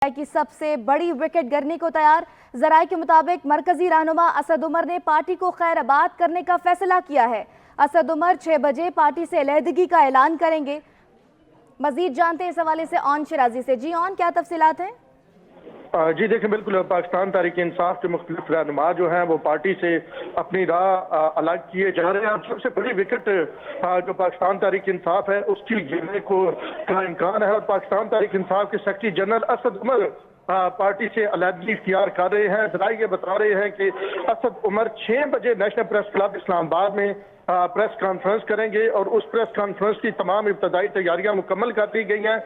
کی सबसे बड़ी विकेट गिरने को तैयार। जराए के मुताबिक मरकजी रहनुमा असद उमर ने पार्टी को खैराबाद करने का फैसला किया है। असद उमर 6 बजे पार्टी से अलहदगी का ऐलान करेंगे। मजीद जानते हैं इस हवाले से ऑन शिराजी से। जी ऑन, क्या तफसीलात हैं? जी देखें, बिल्कुल पाकिस्तान तहरीक इंसाफ के मुख्तलिफ रहनुमा जो हैं वो पार्टी से अपनी राह अलग किए जा रहे हैं। अब सबसे बड़ी विकेट जो पाकिस्तान तहरीक इंसाफ है उसकी गिरने का इम्कान है और पाकिस्तान तहरीक इंसाफ के सेक्रेटरी जनरल असद उमर पार्टी से अलहदगी इख्तियार कर रहे हैं। जरा ये बता रहे हैं कि असद उमर 6 बजे नेशनल प्रेस क्लब इस्लामाबाद में प्रेस कॉन्फ्रेंस करेंगे और उस प्रेस कॉन्फ्रेंस की तमाम इब्तदाई तैयारियां मुकम्मल कर दी गई हैं।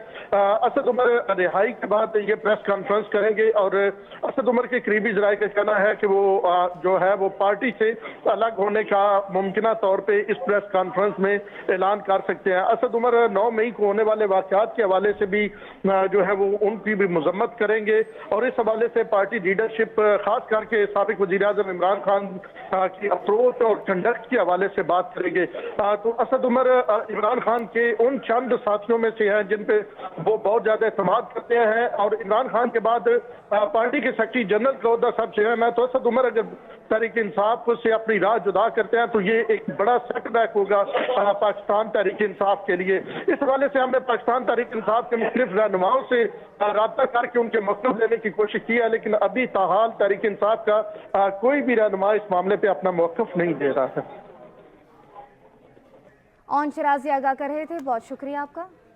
असद उमर रिहाई के बाद ये प्रेस कॉन्फ्रेंस करेंगे और असद उमर के करीबी जराए का कहना है कि वो जो है वो पार्टी से अलग होने का मुमकिन तौर पे इस प्रेस कॉन्फ्रेंस में ऐलान कर सकते हैं। असद उमर 9 मई को होने वाले वाक़यात के हवाले से भी जो है वो उनकी भी मजम्मत करेंगे और इस हवाले से पार्टी लीडरशिप खास करके साबिक वज़ीर-ए-आज़म इमरान खान की अप्रोच और कंडक्ट के हवाले से बात करेंगे। तो असद उमर इमरान खान के उन चंद साथियों में से हैं जिन पे वो बहुत ज्यादा एतमाद करते हैं और इमरान खान के बाद पार्टी के सेक्रेटरी जनरल का ओहदा सबसे अहम है। तो असद उमर अगर तहरीक इंसाफ से अपनी राह जुदा करते हैं तो ये एक बड़ा सेटबैक होगा पाकिस्तान तहरीक इंसाफ के लिए। इस हवाले से हमने पाकिस्तान तहरीक इंसाफ के मुख्तलिफ रहनुमाओं से राब्ता करके उनके मौक़िफ़ लेने की कोशिश की है, लेकिन अभी ताहाल तहरीक इंसाफ का कोई भी रहनुमा इस मामले पे अपना मौक़िफ़ नहीं दे रहा है। ऑन शिराजी आगाह कर रहे थे, बहुत शुक्रिया आपका।